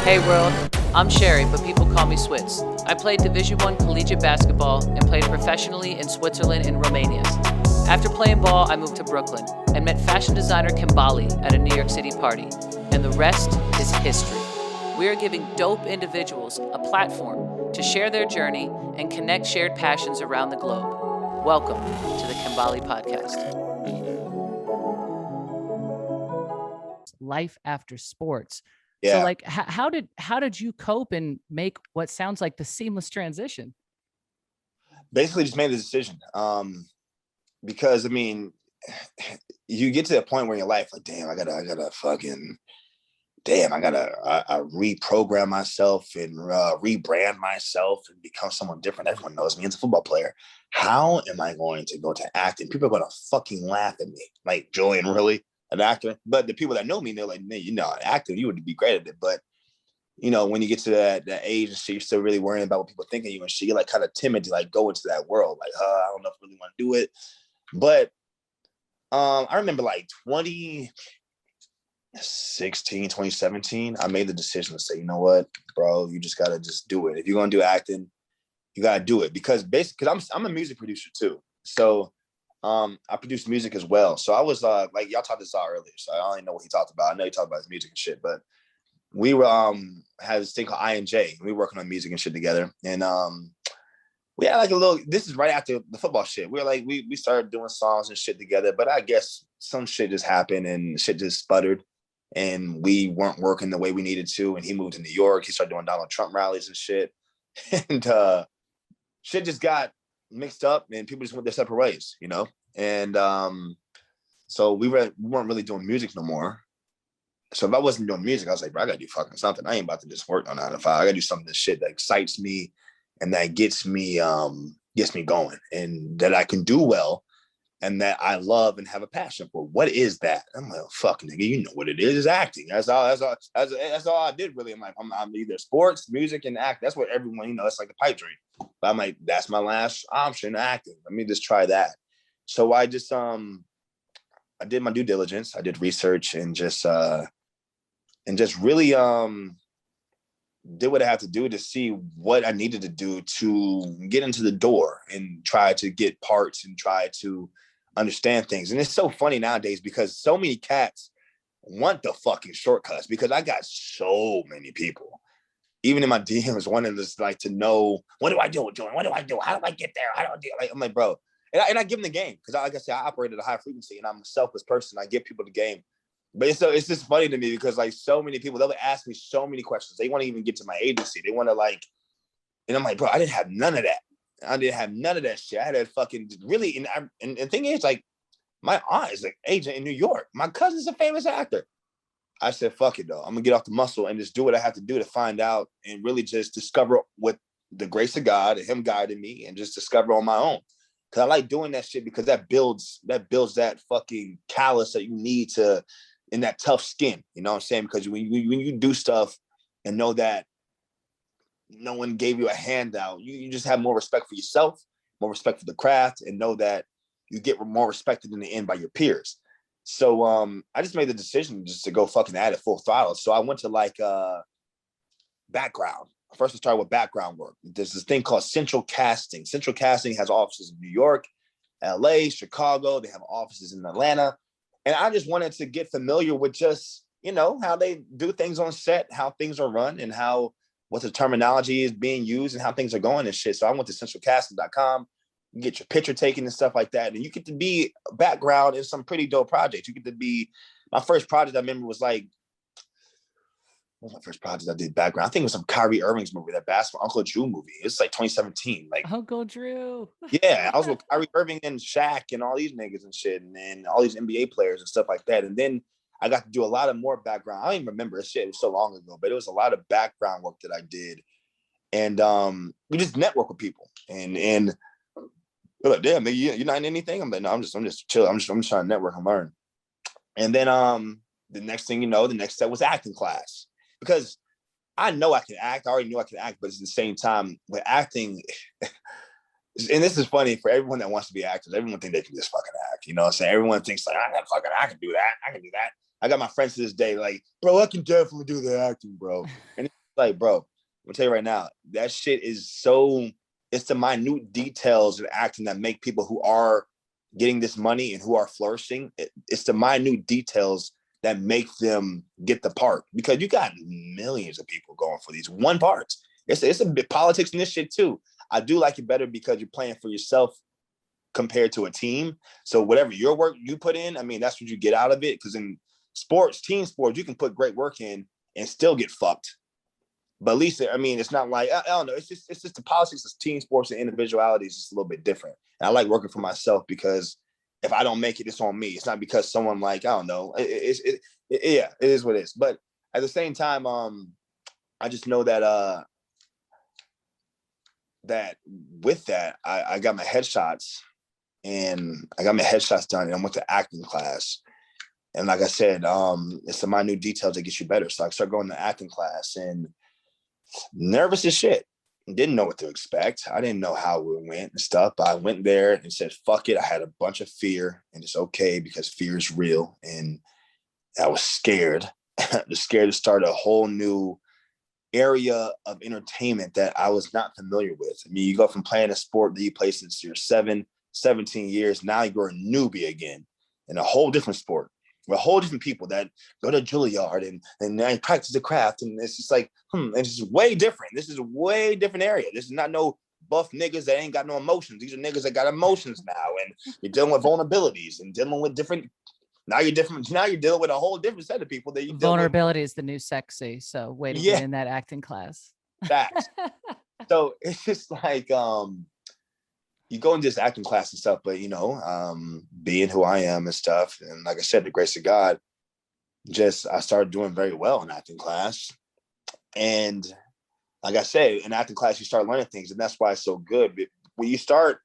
Hey world, I'm Sherry, but people call me Switz. I played Division I collegiate basketball and played professionally in Switzerland and Romania. After playing ball, I moved to Brooklyn and met fashion designer Kimbali at a New York City party, and the rest is history. We are giving dope individuals a platform to share their journey and connect shared passions around the globe. Welcome to the Kimbali Podcast. Life after sports. So like, how did you cope and make what sounds like the seamless transition? Basically just made the decision. Because I mean, you get to a point where in your life, like, damn, I gotta reprogram myself and rebrand myself and become someone different. Everyone knows me as a football player. How am I going to go to acting? People are going to fucking laugh at me. Like, Julian, really? An actor? But the people that know me, they're like, man, an actor, you would be great at it. But when you get to that age and shit, you're still really worrying about what people think of you and shit. You're like kind of timid to like go into that world. Like, I don't know if I really want to do it. But I remember like 2017, I made the decision to say, you know what, bro, you just gotta just do it. If you're gonna do acting, you gotta do it. Because basically, I'm a music producer too. So I produce music as well. So I was like, y'all talked to Zah earlier, so I don't even know what he talked about. I know he talked about his music and shit, but we were had this thing called I&J. We were working on music and shit together. And we had like this is right after the football shit. We were like, we started doing songs and shit together, but I guess some shit just happened and shit just sputtered and we weren't working the way we needed to. And he moved to New York. He started doing Donald Trump rallies and shit. And shit just got mixed up and people just went their separate ways, And so we weren't really doing music no more. So if I wasn't doing music, I was like, bro, I gotta do fucking something. I ain't about to just work on 9 to 5. I gotta do something that shit that excites me and that gets me going and that I can do well and that I love and have a passion for. What is that? I'm like, oh, fuck, nigga, you know what it is. It's acting. That's all I did really. I'm like, I'm either sports, music, and act. That's what everyone, it's like the pipe dream. But I'm like, that's my last option, acting. Let me just try that. So I just I did my due diligence. I did research and just really did what I had to do to see what I needed to do to get into the door and try to get parts and try to understand things. And it's so funny nowadays because so many cats want the fucking shortcuts because I got so many people, even in my DMs, wanting to like to know, what do I do, Jordan? What do I do? How do I get there? How do I do it? Like, I'm like, bro. And I give them the game because, like I said, I operate at a high frequency and I'm a selfless person. I give people the game. But it's just funny to me because like so many people, they'll ask me so many questions. They want to even get to my agency. They want to like, and I'm like, bro, I didn't have none of that. I didn't have none of that shit. I had that fucking really, and the thing is like, my aunt is an agent in New York. My cousin's a famous actor. I said, fuck it though. I'm gonna get off the muscle and just do what I have to do to find out and really just discover with the grace of God and him guiding me and just discover on my own. Cause I like doing that shit because that builds that fucking callus that you need to, in that tough skin, you know what I'm saying? Because when you do stuff and know that no one gave you a handout, you just have more respect for yourself, more respect for the craft, and know that you get more respected in the end by your peers. So I just made the decision just to go fucking at it full throttle. So I went to like background. First, I started with background work. There's this thing called Central Casting. Central Casting has offices in New York, LA, Chicago. They have offices in Atlanta. And I just wanted to get familiar with just, how they do things on set, how things are run, and what the terminology is being used and how things are going and shit. So I went to centralcasting.com, you get your picture taken and stuff like that. And you get to be background in some pretty dope projects. You get to be, my first project I remember was like, what was my first project I did background? I think it was some Kyrie Irving's movie, that basketball Uncle Drew movie. It's like 2017. Like Uncle Drew. Yeah, I was with Kyrie Irving and Shaq and all these niggas and shit, and then all these NBA players and stuff like that. And then I got to do a lot of more background. I don't even remember shit. It was so long ago, but it was a lot of background work that I did. And we just network with people. And they're like, damn, nigga, you're not in anything? I'm like, no, I'm just chill. I'm just trying to network and learn. And then the next thing the next step was acting class. Because I know I can act. I already knew I could act, but at the same time, with acting, and this is funny for everyone that wants to be actors, everyone thinks they can just fucking act. You know what I'm saying? Everyone thinks like, I can do that. I can do that. I got my friends to this day, like, bro, I can definitely do the acting, bro. And it's like, bro, I'm gonna tell you right now, that shit is so, it's the minute details of acting that make people who are getting this money and who are flourishing. It's the minute details that make them get the part, because you got millions of people going for these one parts. It's a bit politics in this shit too. I do like it better because you're playing for yourself compared to a team. So whatever your work you put in, I mean, that's what you get out of it. Because in sports, team sports, you can put great work in and still get fucked. But at least, I mean, it's not like, I don't know. It's just the politics of team sports and individuality is just a little bit different. And I like working for myself because if I don't make it, it's on me. It's not because someone like, I don't know. Yeah, it is what it is. But at the same time, I just know that that with that, I got my headshots and I got my headshots done and I went to acting class. And like I said, it's the minute details that get you better. So I started going to acting class and nervous as shit. Didn't know what to expect. I didn't know how it went and stuff. But I went there and said, fuck it. I had a bunch of fear and it's okay because fear is real. And I was scared. I was scared to start a whole new area of entertainment that I was not familiar with. I mean, you go from playing a sport that you play since you're 17 years. Now you're a newbie again in a whole different sport. We're whole different people that go to Juilliard and I practice the craft. And it's just like, and it's just way different. This is a way different area. This is not no buff niggas that ain't got no emotions. These are niggas that got emotions now. And you're dealing with vulnerabilities and dealing with different, now you're different. Now you're dealing with a whole different set of people that you vulnerability is the new sexy. So way to get in that acting class. Facts. So it's just like, you go into this acting class and stuff, but being who I am and stuff. And like I said, the grace of God, I started doing very well in acting class. And like I said, in acting class, you start learning things. And that's why it's so good. But when you start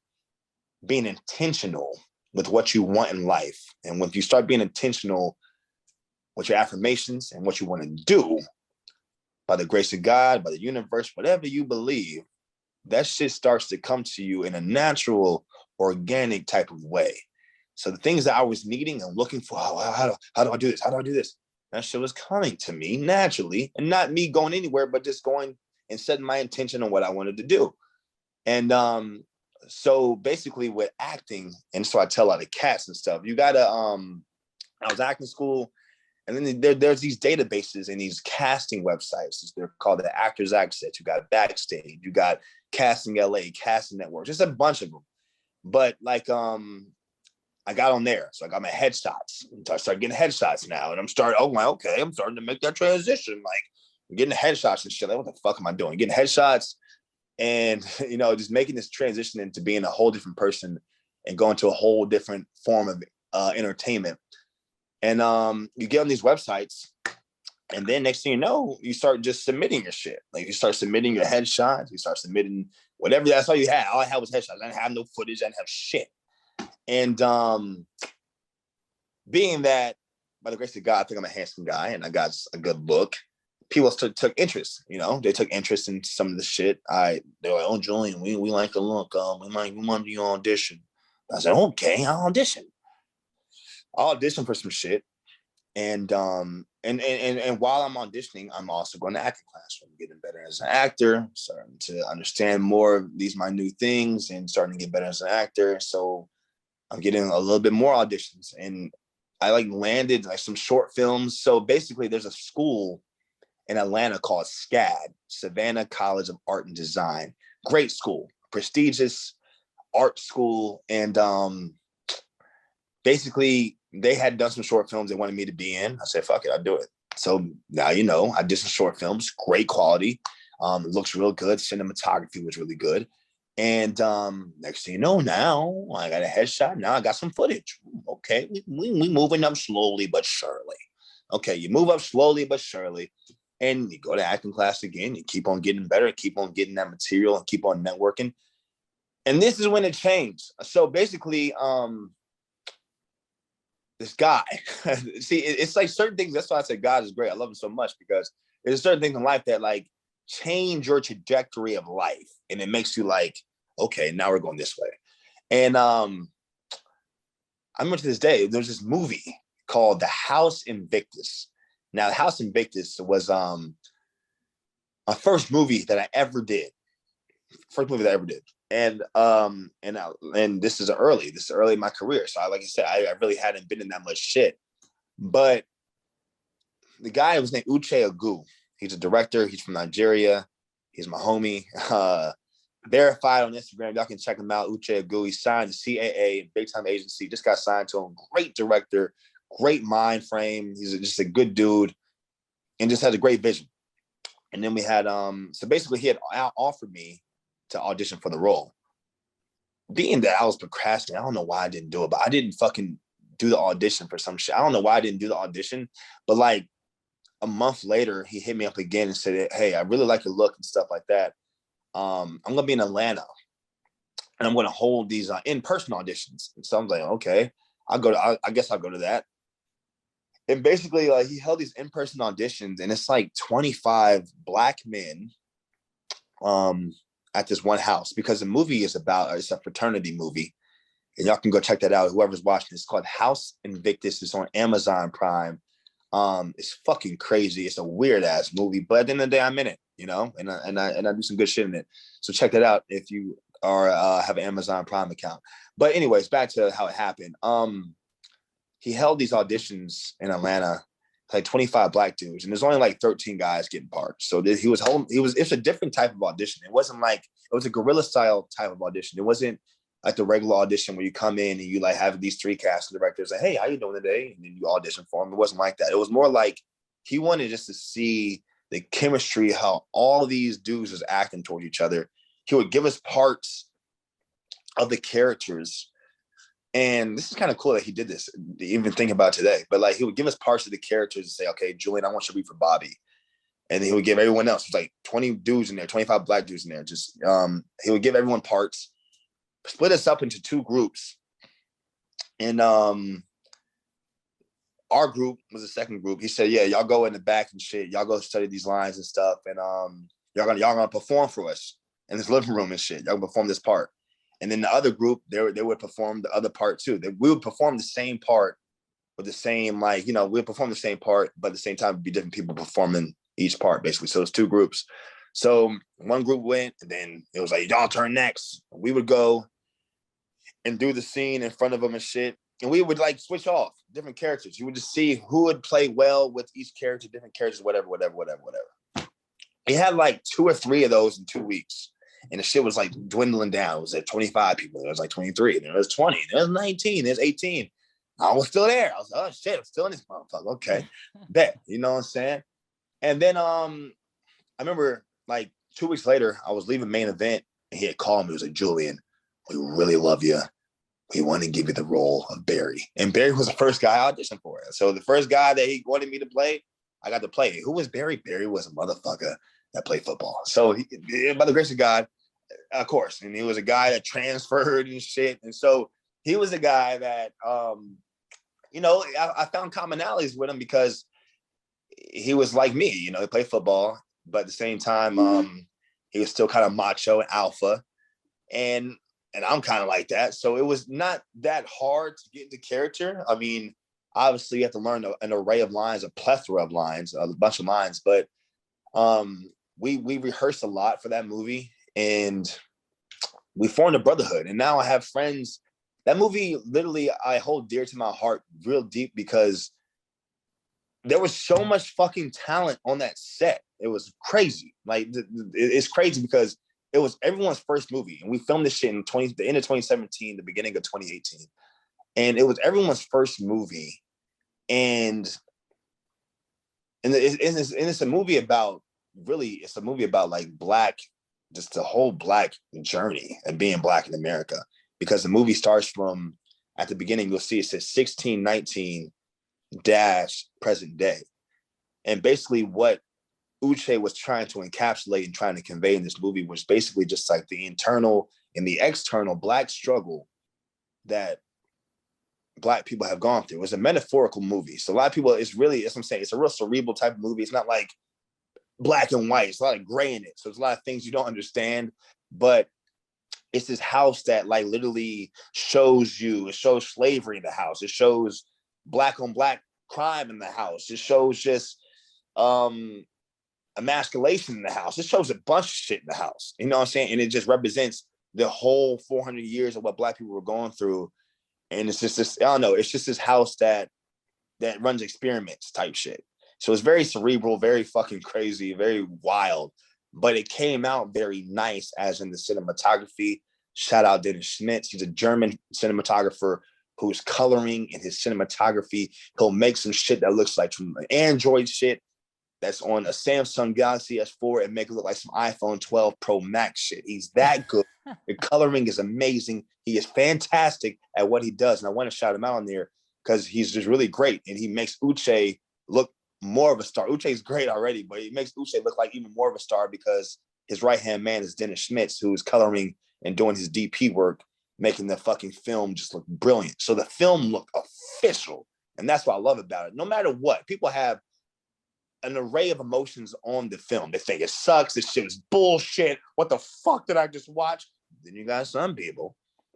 being intentional with what you want in life, and when you start being intentional with your affirmations and what you want to do, by the grace of God, by the universe, whatever you believe, that shit starts to come to you in a natural, organic type of way. So the things that I was needing and looking for, how do I do this? How do I do this? That shit was coming to me naturally, and not me going anywhere, but just going and setting my intention on what I wanted to do. And so basically with acting, and so I tell a lot of cats and stuff, you gotta, I was acting school, and then there's these databases and these casting websites. They're called the Actors Access. You got Backstage, you got Casting LA, Casting Network, just a bunch of them. But like, I got on there, so I got my headshots. I started getting headshots now, and I'm starting to make that transition. Like, I'm getting headshots and shit. Like, what the fuck am I doing? Getting headshots, and just making this transition into being a whole different person and going to a whole different form of entertainment. And you get on these websites, and then next thing you know, you start just submitting your shit. Like, you start submitting your headshots, you start submitting whatever. That's all you had. All I had was headshots. I didn't have no footage. I didn't have shit. And being that, by the grace of God, I think I'm a handsome guy and I got a good look, people took interest. They took interest in some of the shit. They're like, "Oh, Julian, we like the look. We want you to audition." I said, "Okay, I'll audition." I'll audition for some shit. And while I'm auditioning, I'm also going to acting class. I'm getting better as an actor, starting to understand more of these minute things and starting to get better as an actor. So I'm getting a little bit more auditions, and I landed some short films. So basically there's a school in Atlanta called SCAD, Savannah College of Art and Design. Great school, prestigious art school. And basically they had done some short films they wanted me to be in. I said, fuck it, I'll do it. So now, I did some short films, great quality. It looks real good. Cinematography was really good. And next thing you know, now I got a headshot. Now I got some footage. Okay, we moving up slowly but surely. Okay, you move up slowly but surely. And you go to acting class again. You keep on getting better, keep on getting that material, and keep on networking. And this is when it changed. So basically, this guy, see, it's like certain things. That's why I said God is great. I love him so much, because there's certain things in life that change your trajectory of life, and it makes you like, okay, now we're going this way. And I remember to this day, there's this movie called The House Invictus. Now, The House Invictus was my first movie that I ever did. First movie that I ever did. And this is early in my career. So like I said, I really hadn't been in that much shit. But the guy was named Uche Agu. He's a director. He's from Nigeria. He's my homie. Verified on Instagram. Y'all can check him out. Uche Agu. He signed to CAA, big time agency. Just got signed to him. Great director. Great mind frame. He's just a good dude, and just has a great vision. And then we had so basically he had offered me to audition for the role. Being that I was procrastinating, I don't know why I didn't do it, but I didn't fucking do the audition for some shit. I don't know why I didn't do the audition, but like a month later, he hit me up again and said, "Hey, I really like your look and stuff like that. I'm gonna be in Atlanta, and I'm gonna hold these in-person auditions." And so I'm like, "Okay, I guess I'll go to that." And basically, like he held these in-person auditions, and it's like 25 Black men at this one house, because the movie is it's a fraternity movie, and y'all can go check that out. Whoever's watching, it's called House Invictus. It's on Amazon Prime. It's fucking crazy. It's a weird ass movie, but at the end of the day, I'm in it, you know, and I do some good shit in it. So check that out if you have an Amazon Prime account. But anyways, back to how it happened. He held these auditions in Atlanta, like 25 Black dudes, and there's only like 13 guys getting parts. So it's a different type of audition. It wasn't like, it was a guerrilla style type of audition. It wasn't like the regular audition where you come in and you like have these 3 casting directors like, "Hey, how you doing today?" And then you audition for him. It wasn't like that. It was more like he wanted just to see the chemistry, how all these dudes was acting toward each other. He would give us parts of the characters. And this is kind of cool that he did this, even thinking about today. But like he would give us parts of the characters and say, "Okay, Julian, I want you to read for Bobby." And then he would give everyone else, it's like 20 dudes in there, 25 Black dudes in there. Just he would give everyone parts, split us up into 2 groups. And our group was the second group. He said, "Yeah, y'all go in the back and shit. Y'all go study these lines and stuff. And y'all gonna perform for us in this living room and shit. Y'all gonna perform this part." And then the other group, they would perform the other part too. We would perform the same part with the same, like, you know, we'd perform the same part, but at the same time, it'd be different people performing each part, basically. So it's 2 groups. So one group went, and then it was like, "Y'all turn next." We would go and do the scene in front of them and shit. And we would like switch off different characters. You would just see who would play well with each character, different characters, whatever. We had like 2 or 3 of those in 2 weeks. And the shit was like dwindling down. It was at 25 people. There was like 23. There was 20. There was 19. There's 18. I was still there. I was like, "Oh shit, I'm still in this motherfucker." Okay. Bet. You know what I'm saying? And then I remember like 2 weeks later, I was leaving main event, and he had called me. He was like, "Julian, we really love you. We want to give you the role of Barry." And Barry was the first guy I auditioned for. So the first guy that he wanted me to play, I got to play. Who was Barry? Barry was a motherfucker that played football. So by the grace of God, of course. And he was a guy that transferred and shit. And so he was a guy that, you know, I found commonalities with him because he was like me, you know, he played football, but at the same time, he was still kind of macho and alpha. And I'm kind of like that. So it was not that hard to get into character. I mean, obviously you have to learn an array of lines, a plethora of lines, a bunch of lines, but we rehearsed a lot for that movie, and we formed a brotherhood. And now I have friends. That movie, literally, I hold dear to my heart real deep because there was so much fucking talent on that set. It was crazy. Like, it's crazy because it was everyone's first movie. And we filmed this shit in the end of 2017, the beginning of 2018. And it was everyone's first movie. And it's a movie about, really, it's a movie about like Black, just the whole Black journey and being Black in America. Because the movie starts from, at the beginning, you'll see it says 1619 present day. And basically what Uche was trying to encapsulate and trying to convey in this movie was basically just like the internal and the external Black struggle that Black people have gone through. It was a metaphorical movie. So a lot of people, it's what I'm saying, it's a real cerebral type of movie. It's not like black and white. It's a lot of gray in it. So there's a lot of things you don't understand, but it's this house that like literally shows slavery in the house. It shows black on black crime in the house. It shows just emasculation in the house. It shows a bunch of shit in the house. You know what I'm saying? And it just represents the whole 400 years of what black people were going through. And it's just this, I don't know, it's just this house that runs experiments type shit. So it's very cerebral, very fucking crazy, very wild, but it came out very nice as in the cinematography. Shout out Dennis Schmitz. He's a German cinematographer who's coloring in his cinematography. He'll make some shit that looks like some Android shit that's on a Samsung Galaxy S4 and make it look like some iPhone 12 Pro Max shit. He's that good. The coloring is amazing. He is fantastic at what he does. And I want to shout him out on there because he's just really great. And he makes Uche look more of a star. Uche's great already, but he makes Uche look like even more of a star because his right-hand man is Dennis Schmitz, who's coloring and doing his DP work, making the fucking film just look brilliant. So the film looked official. And that's what I love about it. No matter what, people have an array of emotions on the film. They think it sucks. This shit is bullshit. What the fuck did I just watch? Then you got some people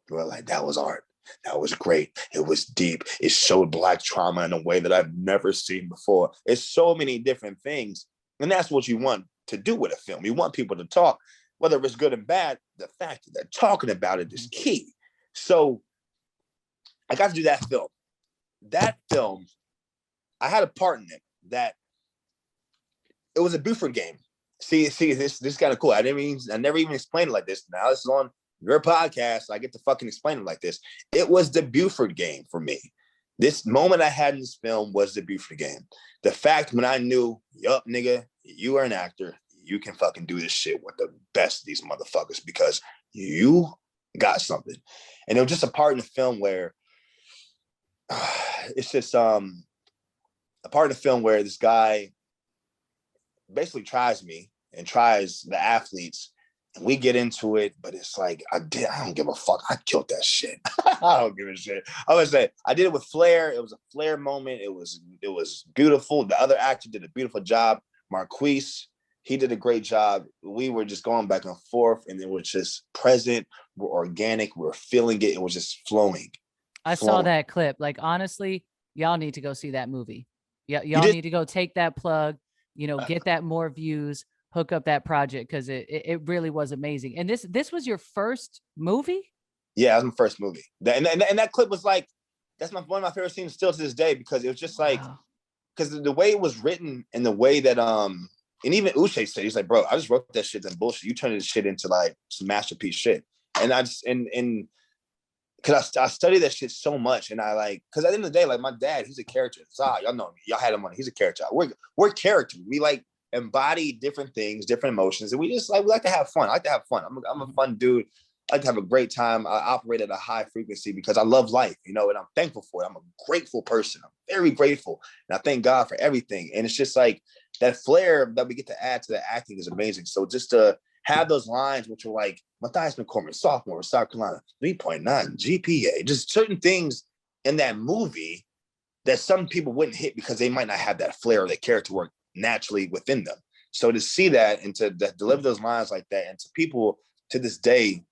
who are like, that was art. That was great. It was deep. It showed black trauma in a way that I've never seen before. It's so many different things. And that's what you want to do with a film. You want people to talk, whether it's good and bad. The fact that they're talking about it is key. So I got to do that film. That film, I had a part in it that it was a Buford game. See, this is kind of cool. I never even explained it like this. Now this is on your podcast. So I get to fucking explain it like this. It was the Buford game for me. This moment I had in this film was the Buford game. The fact when I knew, yup, nigga, you are an actor. You can fucking do this shit with the best of these motherfuckers because you got something. And it was just a part in the film where it's just a part of the film where this guy basically tries me and tries the athletes, and we get into it, but it's like I don't give a fuck. I killed that shit. I don't give a shit. I would say I did it with flair. It was a flair moment. It was beautiful. The other actor did a beautiful job. Marquise, he did a great job. We were just going back and forth, and it was just present. We're organic. We're feeling it. It was just flowing. I saw that clip. Like, honestly, y'all need to go see that movie. Yeah, y'all need to go take that plug, get that more views, hook up that project because it really was amazing. And this was your first movie? Yeah, that was my first movie. And that clip was like, that's one of my favorite scenes still to this day because it was just like, because the way it was written and the way that and even Uche said, he's like, bro, I just wrote that shit and bullshit. You turned this shit into like some masterpiece shit. And I just and because I studied that shit so much, and I like, because at the end of the day, like my dad, he's a character. Y'all know me. Y'all had him on. He's a character. We're characters. We like embody different things, different emotions, and we like to have fun. I like to have fun. I'm a fun dude. I like to have a great time. I operate at a high frequency because I love life, and I'm thankful for it. I'm a grateful person. I'm very grateful, and I thank God for everything. And it's just like that flair that we get to add to the acting is amazing. So just to have those lines, which are like Matthias McCormick, sophomore, South Carolina, 3.9 GPA, just certain things in that movie that some people wouldn't hit because they might not have that flair or that character work naturally within them. So to see that and to deliver those lines like that, and to people to this day,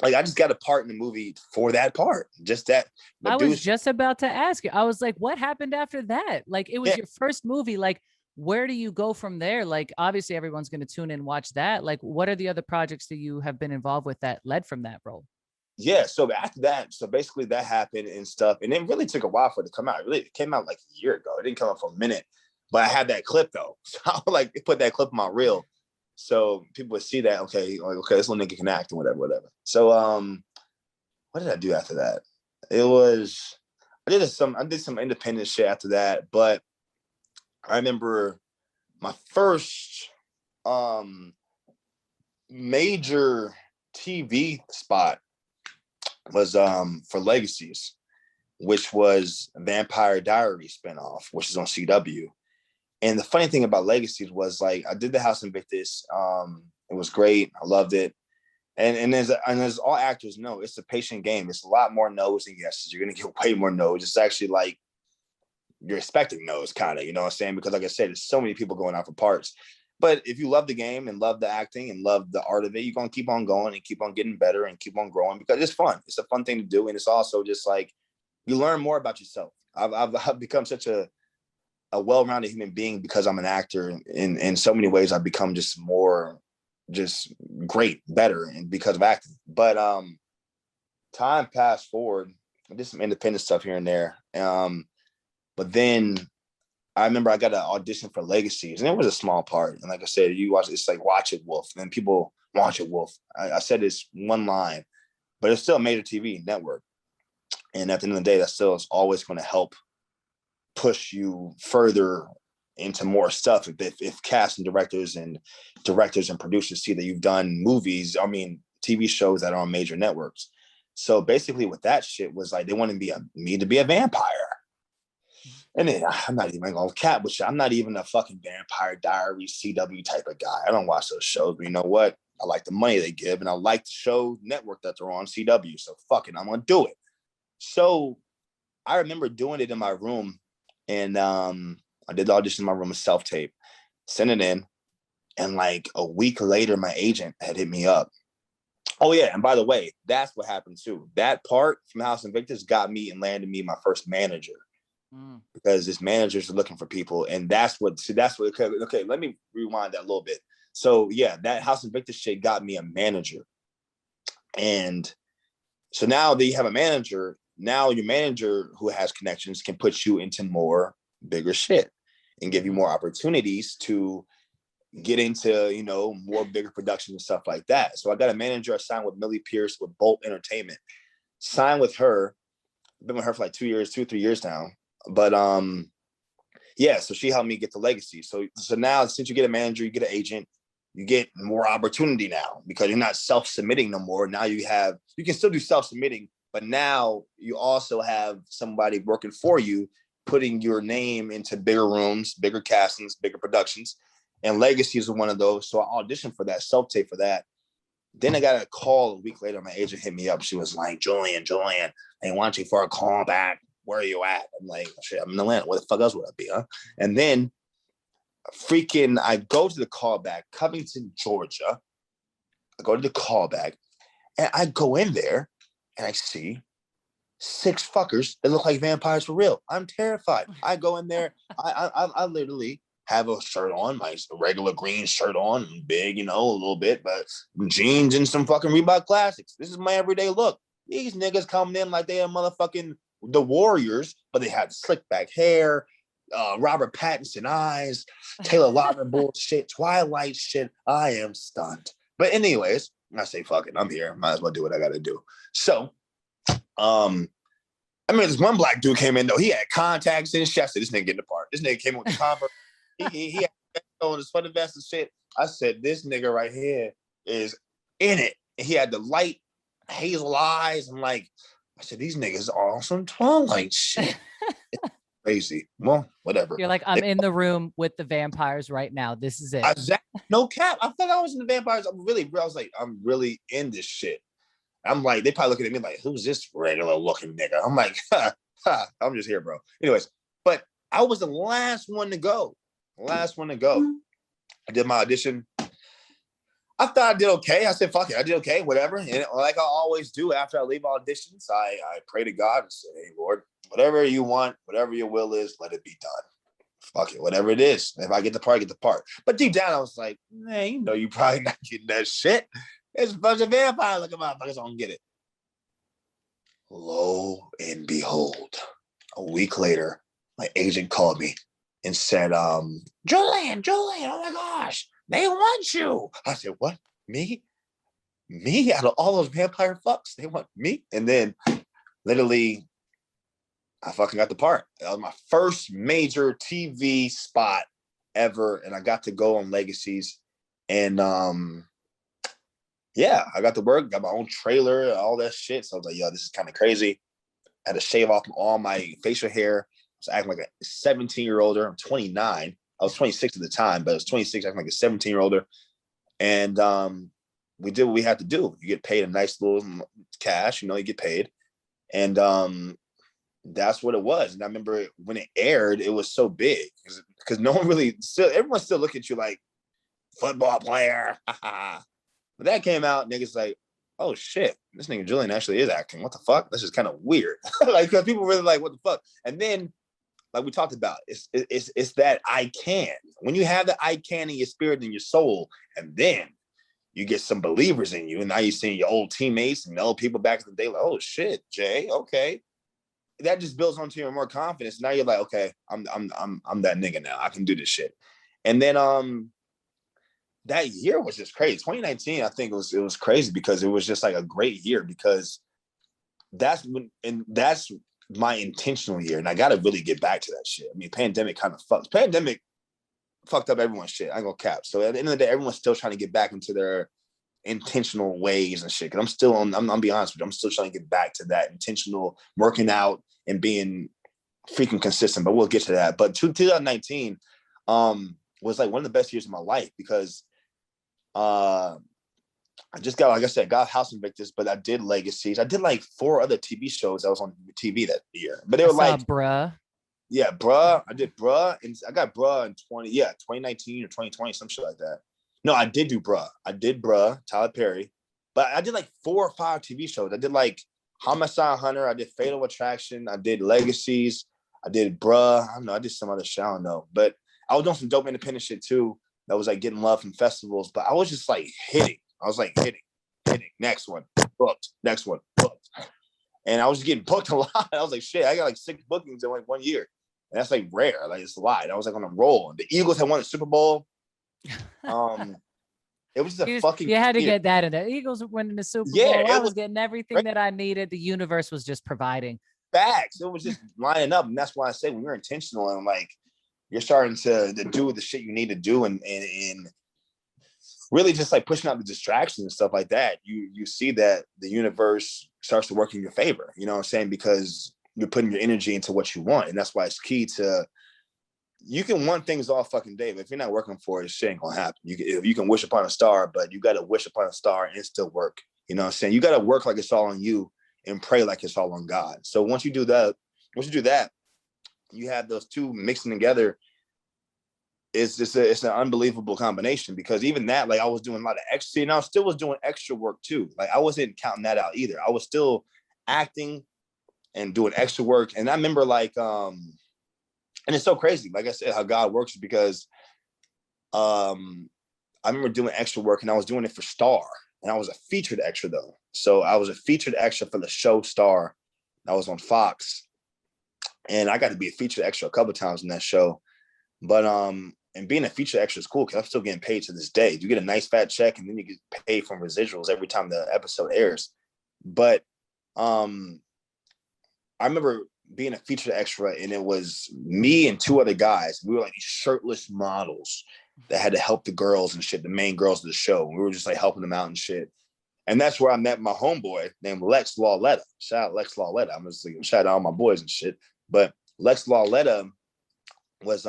like I just got a part in the movie for that part. Just that. I was just about to ask you. I was like, what happened after that? Like, it was your first movie. Like, where do you go from there? Like, obviously everyone's going to tune in and watch that. Like, what are the other projects that you have been involved with that led from that role? Yeah. So after that, so basically that happened and stuff. And it really took a while for it to come out. It came out like a year ago. It didn't come out for a minute, but I had that clip though. So I would like put that clip in my reel. So people would see that, okay, like, okay, this little nigga can act and whatever. So what did I do after that? I did some independent shit after that, but I remember my first major TV spot was for Legacies, which was a Vampire Diaries spinoff, which is on CW. And the funny thing about Legacies was like I did the House Invictus. It was great. I loved it. And as all actors know, it's a patient game. It's a lot more no's than yeses. You're gonna get way more no's. It's actually like you're expecting no's, kind of, you know what I'm saying? Because like I said, there's so many people going out for parts. But if you love the game and love the acting and love the art of it, you're gonna keep on going and keep on getting better and keep on growing because it's fun. It's a fun thing to do. And it's also just like you learn more about yourself. I've become such a well-rounded human being because I'm an actor. In so many ways, I've become just more, just great, better, and because of acting. But time passed forward. I did some independent stuff here and there. But then I remember I got an audition for Legacies, and it was a small part. And like I said, you watch, it's like Watch It Wolf, and people Watch It Wolf. I said this one line, but it's still a major TV network. And at the end of the day, that still is always going to help push you further into more stuff. If cast and directors and producers see that you've done movies, I mean, TV shows that are on major networks. So basically with that shit was like, they wanted me to be a vampire. And then I'm not even going to cap with shit. I'm not even a fucking Vampire Diaries CW type of guy. I don't watch those shows, but you know what? I like the money they give, and I like the show network that they're on, CW. So fuck it, I'm going to do it. So I remember doing it in my room, and I did the audition in my room, a self-tape, sent it in, and like a week later, my agent had hit me up. Oh yeah, and by the way, that's what happened too. That part from House Invictus got me and landed me my first manager. Because this managers are looking for people, and okay, let me rewind that a little bit. So yeah, that House Invictus shit got me a manager, and so now that you have a manager, now your manager who has connections can put you into more bigger shit and give you more opportunities to get into, you know, more bigger productions and stuff like that. So I got a manager. I signed with Millie Pierce with Bolt Entertainment. Signed with her. I've been with her for like 2 or 3 years now. But yeah, so she helped me get the Legacy. So now since you get a manager, you get an agent, you get more opportunity now because you're not self-submitting no more. Now you can still do self-submitting, but now you also have somebody working for you, putting your name into bigger rooms, bigger castings, bigger productions. And Legacy is one of those. So I auditioned for that, self-tape for that. Then I got a call a week later. My agent hit me up. She was like, Julian, I want you for a call back. Where are you at? I'm like, shit, I'm in Atlanta. Where the fuck else would I be, huh? And then I go to the callback, Covington, Georgia. I go to the callback, and I go in there, and I see 6 fuckers that look like vampires for real. I'm terrified. I go in there. I literally have a shirt on, my regular green shirt on, big, you know, a little bit, but jeans and some fucking Reebok Classics. This is my everyday look. These niggas coming in like they are motherfucking the Warriors, but they had slick back hair, Robert Pattinson eyes, Taylor Lautner bullshit, Twilight shit. I am stunned. But anyways, I say, fuck it, I'm here. Might as well do what I got to do. So, I mean, this one black dude came in, though. He had contacts in his chest. This nigga getting the part. This nigga came in with the Converse. he had on his sweater vest and shit. I said, this nigga right here is in it. And he had the light hazel eyes. I'm like, I said, these niggas are on some Twilight shit. It's crazy. Well, whatever. You're like, I'm in the room with the vampires right now. This is it. No cap. I thought I was in the vampires. I was like, I'm really in this shit. I'm like, they probably looking at me like, who's this regular looking nigga? I'm like, I'm just here, bro. Anyways, but I was the last one to go. I did my audition. I thought I did okay. I said, fuck it. I did okay, whatever. And like I always do after I leave auditions, I pray to God and say, hey, Lord, whatever you want, whatever your will is, let it be done. Fuck it, whatever it is. If I get the part, I get the part. But deep down, I was like, man, you know, you probably not getting that shit. There's a bunch of vampire looking motherfuckers don't get it. Lo and behold, a week later, my agent called me and said, Julian, oh my gosh, they want you. I said, what? Me? Out of all those vampire fucks, they want me? And then literally, I fucking got the part. That was my first major TV spot ever. And I got to go on Legacies. And yeah, I got to work, got my own trailer, all that shit. So I was like, yo, this is kind of crazy. I had to shave off all my facial hair. I was acting like a 17-year-older. I'm 29. I was 26 at the time, but I was 26, acting like a 17-year-older. And we did what we had to do. You get paid a nice little cash, you know, you get paid. And that's what it was. And I remember when it aired, it was so big because no one really, everyone still look at you like football player. But that came out, niggas like, oh shit, this nigga Julian actually is acting. What the fuck? This is kind of weird. Like, because people really like, what the fuck? And then, like we talked about, it's that I can. When you have the I can in your spirit and your soul, and then you get some believers in you, and now you're seeing your old teammates and the old people back in the day, like, oh shit, Jay, okay. That just builds onto your more confidence. Now you're like, okay, I'm that nigga now. I can do this shit. And then that year was just crazy. 2019, I think it was crazy because it was just like a great year because that's my intentional year. And I gotta really get back to that shit. I mean, pandemic fucked up everyone's shit. I ain't gonna cap. So at the end of the day, everyone's still trying to get back into their intentional ways and shit. Cause I'm still on, I'm be honest with you, I'm still trying to get back to that intentional working out and being freaking consistent, but we'll get to that. But 2019 was like one of the best years of my life because I just got, like I said, got House Invictus, but I did Legacies. I did like 4 other TV shows that was on TV that year. But they were like, bruh. Yeah, bruh. I did bruh, and I got bruh in 2019 or 2020, some shit like that. No, I did do bruh. I did bruh, Tyler Perry, but I did like 4 or 5 TV shows. I did like Homicide Hunter. I did Fatal Attraction. I did Legacies. I did bruh. I don't know. I did some other shit. I don't know, but I was doing some dope independent shit too. That was like getting love from festivals, but I was just like hitting. I was like hitting. Next one, booked. Next one, booked. And I was just getting booked a lot. I was like, shit, I got like 6 bookings in like 1 year. And that's like rare. Like it's a lot. I was like on a roll. The Eagles had won the Super Bowl. It was just fucking. You had to get that in there. Eagles were winning the Super Bowl. I was getting everything great. that I needed. The universe was just providing. Facts. It was just lining up, and that's why I say when you're intentional and like you're starting to do the shit you need to do, and really just like pushing out the distractions and stuff like that, you see that the universe starts to work in your favor. You know what I'm saying? Because you're putting your energy into what you want, and that's why it's key to. You can want things all fucking day, but if you're not working for it, shit ain't gonna happen. You can wish upon a star, but you got to wish upon a star and still work. You know what I'm saying? You got to work like it's all on you and pray like it's all on God. So once you do that, you have those two mixing together. It's an unbelievable combination because even that, like I was doing a lot of extra, and I still was doing extra work too. Like I wasn't counting that out either. I was still acting and doing extra work. And I remember like, and it's so crazy, like I said, how God works because I remember doing extra work and I was doing it for Star, and I was a featured extra though. So I was a featured extra for the show Star. I was on Fox, and I got to be a featured extra a couple of times in that show. But and being a featured extra is cool because I'm still getting paid to this day. You get a nice fat check, and then you get paid from residuals every time the episode airs. But I remember being a featured extra, and it was me and 2 other guys. We were like these shirtless models that had to help the girls and shit, the main girls of the show. We were just like helping them out and shit. And that's where I met my homeboy named Lex Lawletta. Shout out Lex Lawletta. I'm just like, shout out all my boys and shit. But Lex Lawletta was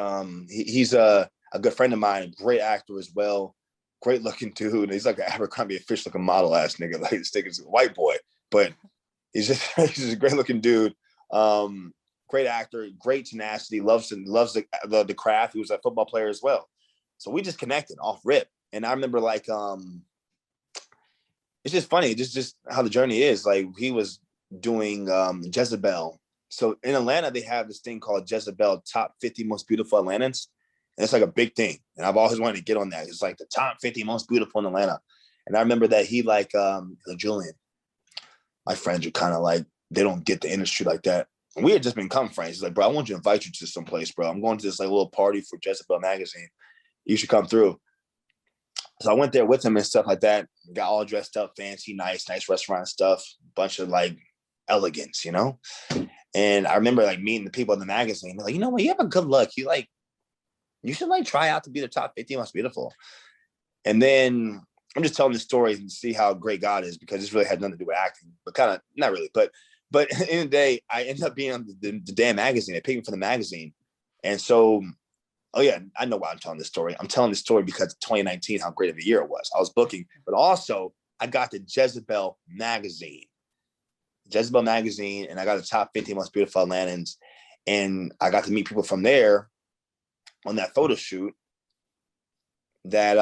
he's a good friend of mine, a great actor as well, great looking dude. He's like an Abercrombie fish looking model ass nigga. Like this nigga's a white boy, but he's just a great looking dude. Great actor, great tenacity, loves the craft. He was a football player as well. So we just connected off rip. And I remember like it's just funny, just how the journey is. Like he was doing Jezebel. So in Atlanta, they have this thing called Jezebel Top 50 Most Beautiful Atlantans. And it's like a big thing. And I've always wanted to get on that. It's like the top 50 most beautiful in Atlanta. And I remember that he like, Julian, my friends are kind of like, they don't get the industry like that. And we had just become friends. He's like, bro, I want to invite you to some place, bro. I'm going to this like little party for Jezebel magazine. You should come through. So I went there with him and stuff like that. Got all dressed up, fancy, nice restaurant and stuff. Bunch of like elegance, you know? And I remember like meeting the people in the magazine. They're like, you know what? You have a good look. You should like try out to be the top 50 most beautiful. And then I'm just telling this story and see how great God is because this really had nothing to do with acting, but kind of not really. But at the end of the day, I ended up being on the damn magazine. They picked me for the magazine. And so, oh yeah, I know why I'm telling this story. I'm telling this story because 2019, how great of a year it was. I was booking, but also I got the Jezebel magazine, and I got the top 50 most beautiful Atlantans. And I got to meet people from there on that photo shoot that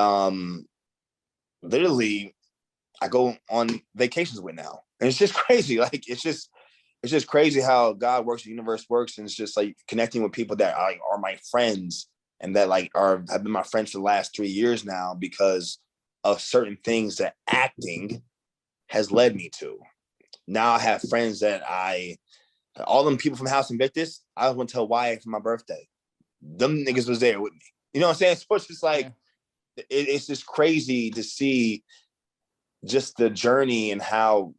literally I go on vacations with now. And it's just crazy. Like, it's just crazy how God works, the universe works. And it's just like connecting with people that are my friends and that like have been my friends for the last 3 years now because of certain things that acting has led me to. Now I have friends that all them people from House Invictus, I went to Hawaii for my birthday. Them niggas was there with me. You know what I'm saying? So it's just like, it's just crazy to see just the journey and how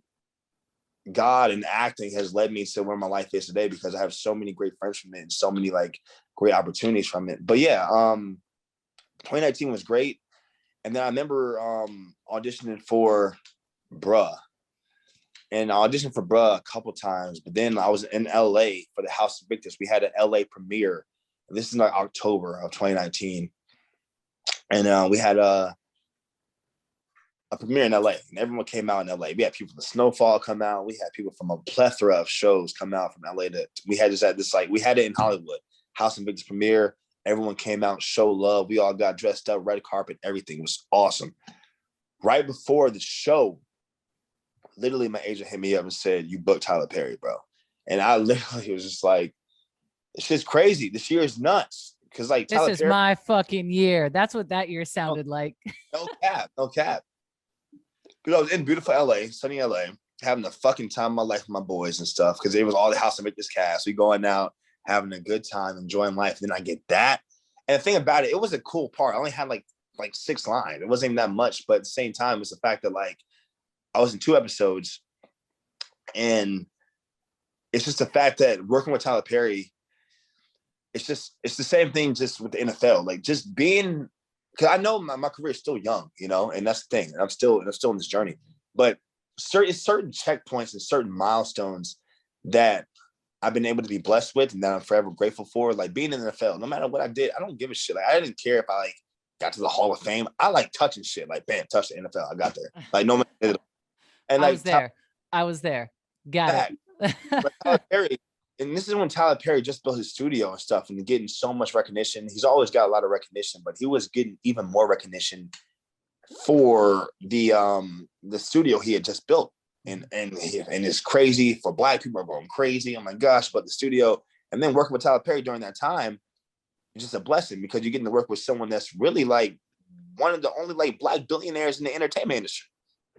God and acting has led me to where my life is today because I have so many great friends from it and so many like great opportunities from it. But yeah, 2019 was great. And then I remember auditioning for Bruh. And I auditioned for Bruh a couple times, but then I was in LA for the House of Victors. We had an LA premiere. And this is like October of 2019. And we had a premiere in LA, and everyone came out in LA. We had people from the Snowfall come out. We had people from a plethora of shows come out from LA. We had we had it in Hollywood, House of Victors premiere. Everyone came out, show love. We all got dressed up, red carpet, everything. It was awesome. Right before the show, literally my agent hit me up and said, "You booked Tyler Perry, bro." And I literally was just like, it's just crazy. This year is nuts. Because like this is my fucking year. That's what that year sounded like. No cap. Because I was in beautiful LA, sunny LA, having the fucking time of my life with my boys and stuff. Because it was all the House of Victors cast. We going out, having a good time, enjoying life. And then I get that. And the thing about it, it was a cool part. I only had like 6 lines. It wasn't even that much. But at the same time, it's the fact that like I was in 2 episodes. And it's just the fact that working with Tyler Perry, it's the same thing just with the NFL. Like just being, because I know my career is still young, you know, and that's the thing. I'm still in this journey. But certain checkpoints and certain milestones that I've been able to be blessed with and that I'm forever grateful for. Like being in the NFL, no matter what I did, I don't give a shit. Like I didn't care if I like got to the Hall of Fame. I like touching shit. Like bam, touch the NFL. I got there. Like no matter. And like I was there. Got it. But Tyler Perry, and this is when Tyler Perry just built his studio and stuff and getting so much recognition. He's always got a lot of recognition, but he was getting even more recognition for the studio he had just built. And it's crazy for Black people are going crazy. Oh my gosh, but the studio, and then working with Tyler Perry during that time, it's just a blessing because you're getting to work with someone that's really like one of the only like Black billionaires in the entertainment industry.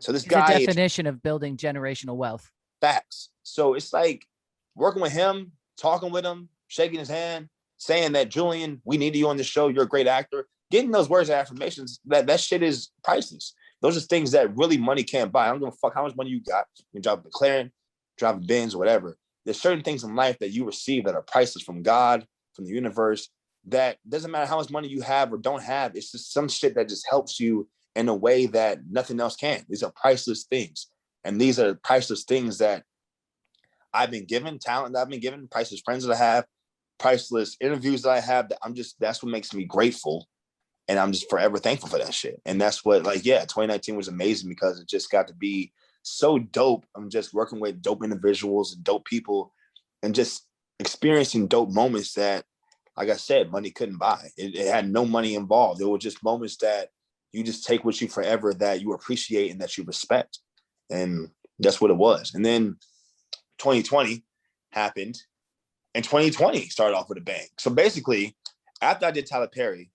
So this guy, the definition of building generational wealth. Facts. So it's like working with him, talking with him, shaking his hand, saying that, Julian, we need you on the show. You're a great actor. Getting those words of affirmations, that shit is priceless. Those are things that really money can't buy. I don't give a fuck how much money you got. You can drive a McLaren, drive a Benz, whatever. There's certain things in life that you receive that are priceless from God, from the universe, that doesn't matter how much money you have or don't have. It's just some shit that just helps you in a way that nothing else can. These are priceless things. And these are priceless things that I've been given, talent that I've been given, priceless friends that I have, priceless interviews that I have, that's what makes me grateful. And I'm just forever thankful for that shit. And that's what, 2019 was amazing because it just got to be so dope. I'm just working with dope individuals and dope people and just experiencing dope moments that, like I said, money couldn't buy. It had no money involved. There were just moments that you just take with you forever that you appreciate and that you respect. And that's what it was. And then 2020 happened and 2020 started off with a bang. So basically, after I did Tyler Perry,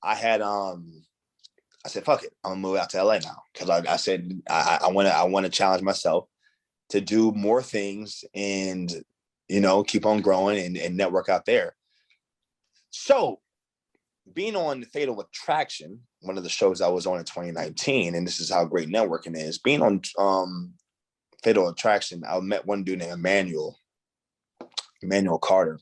I said, fuck it, I'm gonna move out to LA now. Cause like I said, I want to challenge myself to do more things and, keep on growing and network out there. So being on Fatal Attraction, one of the shows I was on in 2019, and this is how great networking is, being on Fatal Attraction, I met one dude named Emmanuel Carter.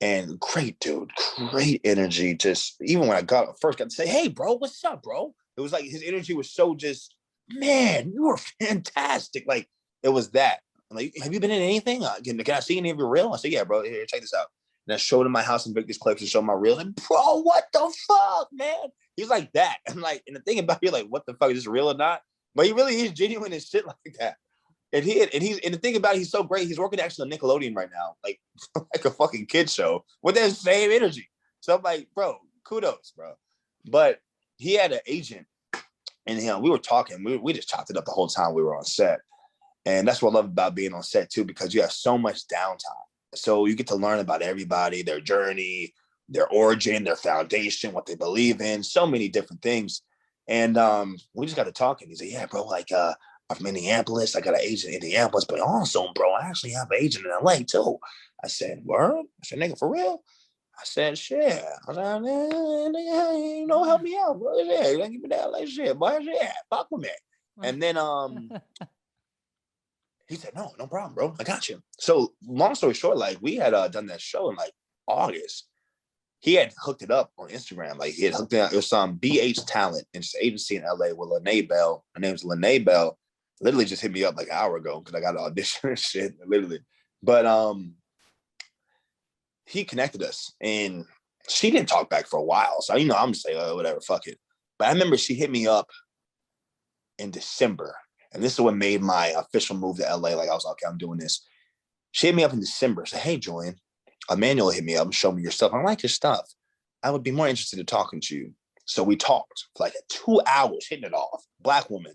And great dude, great energy. Just even when I first got to say, hey, bro, what's up, bro? It was like his energy was so just, man, you were fantastic. Like it was that. I'm like, have you been in anything? Can I see any of your reel? I said, yeah, bro, here, check this out. And I showed him my House and Victor's clips and showed my reel. And bro, what the fuck, man? He's like that. I'm like, and the thing about you're like, what the fuck, is this real or not? But he really is genuine and shit like that. And the thing about it, he's so great. He's working actually on Nickelodeon right now, like a fucking kid show with that same energy. So I'm like, bro, kudos, bro. But he had an agent And we were talking. We just chopped it up the whole time we were on set. And that's what I love about being on set too, because you have so much downtime. So you get to learn about everybody, their journey, their origin, their foundation, what they believe in, so many different things. And we just got to talking. He said, yeah, bro, like I'm from Indianapolis. I got an agent in Indianapolis, but also, bro, I actually have an agent in LA too. I said, word? I said, nigga, for real? I said, shit. I was like, nigga, you know, help me out, bro. Yeah, give me that LA shit, boy. Yeah, fuck with me. And then he said, no problem, bro. I got you. So long story short, like we had done that show in like August. He had hooked it up on Instagram. Like he had hooked it up. It was some BH Talent, and it's an agency in LA with Lene Bell. Her name's Lene Bell. Literally just hit me up like an hour ago because I got an audition and shit, literally. But he connected us, and she didn't talk back for a while. So I'm gonna say, oh, whatever, fuck it. But I remember she hit me up in December. And this is what made my official move to LA. Like I was like, okay, I'm doing this. She hit me up in December. Said, hey, Julian, Emmanuel hit me up and showed me your stuff. I like your stuff. I would be more interested in talking to you. So we talked for like 2 hours, hitting it off. Black woman,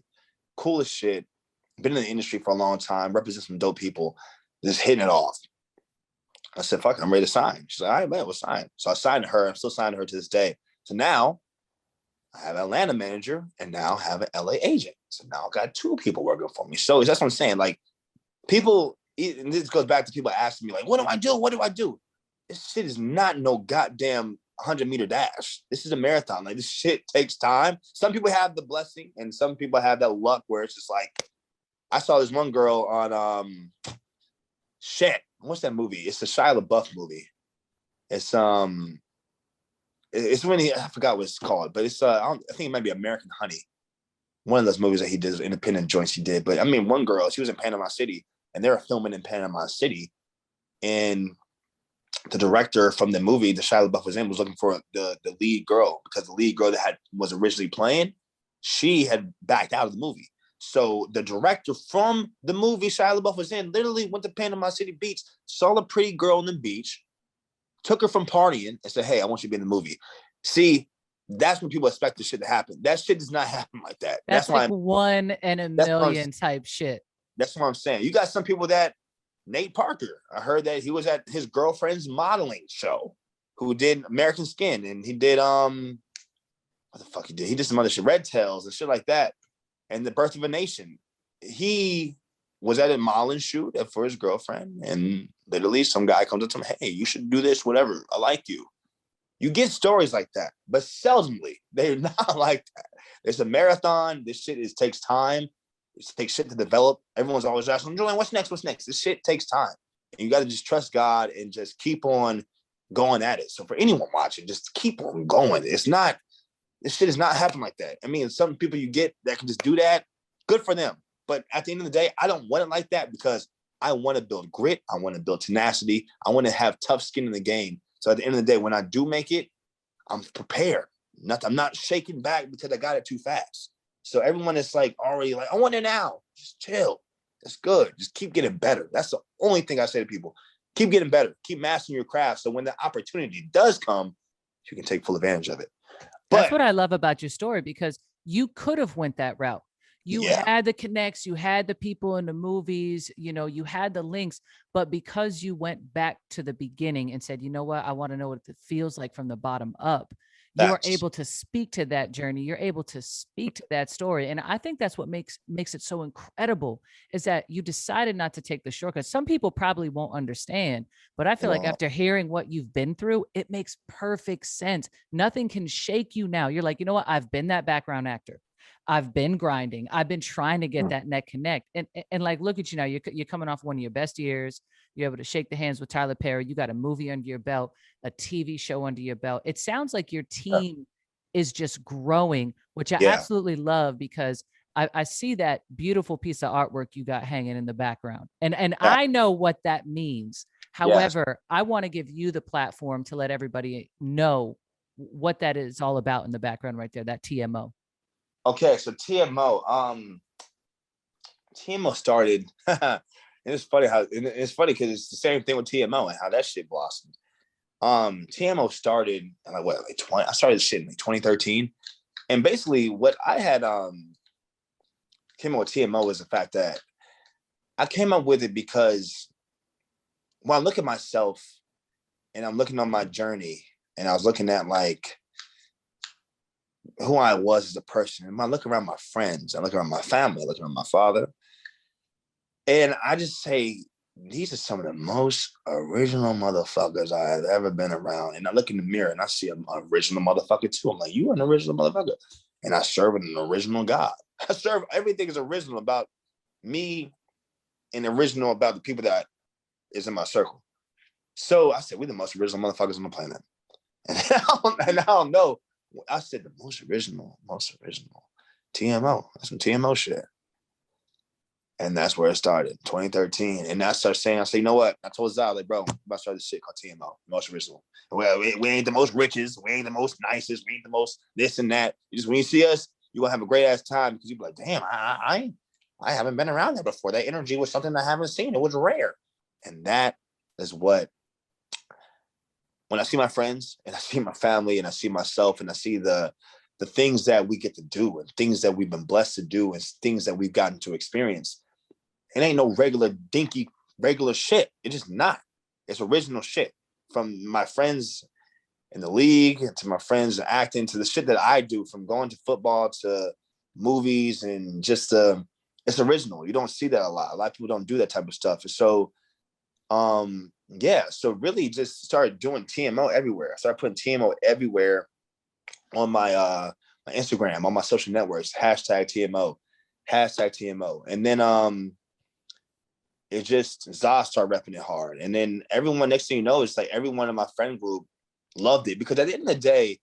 cool as shit. Been in the industry for a long time, represent some dope people, just hitting it off. I said, fuck it, I'm ready to sign. She's like, all right, man, we'll sign. So I signed her. I'm still signing her to this day. So now I have an Atlanta manager and now have an LA agent. So now I've got 2 people working for me. So that's what I'm saying. Like people, and this goes back to people asking me like, what do I do? What do I do? This shit is not no goddamn 100-meter dash. This is a marathon. Like this shit takes time. Some people have the blessing and some people have that luck where it's just like, I saw this one girl on shit. What's that movie? It's the Shia LaBeouf movie. It's when I forgot what it's called, but it's I think it might be American Honey. One of those movies that he did, independent joints he did. But I mean, one girl, she was in Panama City, and they were filming in Panama City, and the director from the movie the Shia LaBeouf was in was looking for the lead girl because the lead girl that was originally playing, she had backed out of the movie. So the director from the movie Shia LaBeouf was in literally went to Panama City Beach, saw a pretty girl on the beach, took her from partying and said, hey, I want you to be in the movie. See, that's when people expect this shit to happen. That shit does not happen like that. That's like one in a million type shit. That's what I'm saying. You got some people that, Nate Parker, I heard that he was at his girlfriend's modeling show who did American Skin, and he did, what the fuck he did? He did some other shit, Red Tails and shit like that. And The Birth of a Nation. He was at a modeling shoot for his girlfriend, and literally some guy comes up to him, hey, you should do this, whatever. I like you. You get stories like that, but seldomly. They're not like that. It's a marathon. This shit takes time. It takes shit to develop. Everyone's always asking, Julian, what's next? What's next? This shit takes time. And you got to just trust God and just keep on going at it. So for anyone watching, just keep on going. This shit is not happening like that. I mean, some people you get that can just do that, good for them. But at the end of the day, I don't want it like that because I want to build grit. I want to build tenacity. I want to have tough skin in the game. So at the end of the day, when I do make it, I'm prepared. I'm not shaking back because I got it too fast. So everyone is like already like, I want it now. Just chill. That's good. Just keep getting better. That's the only thing I say to people. Keep getting better. Keep mastering your craft. So when the opportunity does come, you can take full advantage of it. That's what I love about your story, because you could have went that route. You had the connects, you had the people in the movies, you had the links, but because you went back to the beginning and said, you know what, I want to know what it feels like from the bottom up. You're able to speak to that journey. You're able to speak to that story. And I think that's what makes it so incredible, is that you decided not to take the shortcut. Some people probably won't understand, but I feel like after hearing what you've been through, it makes perfect sense. Nothing can shake you now. You're like, you know what? I've been that background actor. I've been grinding. I've been trying to get that neck connect. And like, look at you now. You're coming off one of your best years. You're able to shake the hands with Tyler Perry. You got a movie under your belt, a TV show under your belt. It sounds like your team is just growing, which I absolutely love, because I see that beautiful piece of artwork you got hanging in the background. And I know what that means. However, I want to give you the platform to let everybody know what that is all about in the background right there, that TMO. Okay, so TMO started. It's funny because it's the same thing with TMO and how that shit blossomed. TMO started in I started this shit in like 2013, And basically what I had came up with TMO is the fact that I came up with it because when I look at myself and I'm looking on my journey and I was looking at like who I was as a person, and I look around my friends, I look around my family, I look around my father, and I just say, these are some of the most original motherfuckers I have ever been around. And I look in the mirror and I see an original motherfucker too. I'm like, you are an original motherfucker. And I serve an original God. I serve, everything is original about me and original about the people that is in my circle. So I said, we're the most original motherfuckers on the planet. And I don't know. I said the most original. TMO. That's some TMO shit. And that's where it started, 2013. And I started saying, I said, you know what? I told Zai, like, bro, I'm about to start this shit called TMO, most original. Well, we ain't the most richest, we ain't the most nicest, we ain't the most this and that. Just when you see us, you're gonna have a great ass time because you'll be like, damn, I haven't been around there before. That energy was something I haven't seen. It was rare. And that is what, when I see my friends and I see my family and I see myself and I see the things that we get to do and things that we've been blessed to do and things that we've gotten to experience, it ain't no regular shit. It's just not. It's original shit. From my friends in the league to my friends acting to the shit that I do, from going to football to movies and just it's original. You don't see that a lot. A lot of people don't do that type of stuff. And so yeah, so really just started doing TMO everywhere. I started putting TMO everywhere on my my Instagram, on my social networks, hashtag TMO. And then it just, Zah started repping it hard. And then everyone, next thing you know, it's like everyone in my friend group loved it. Because at the end of the day,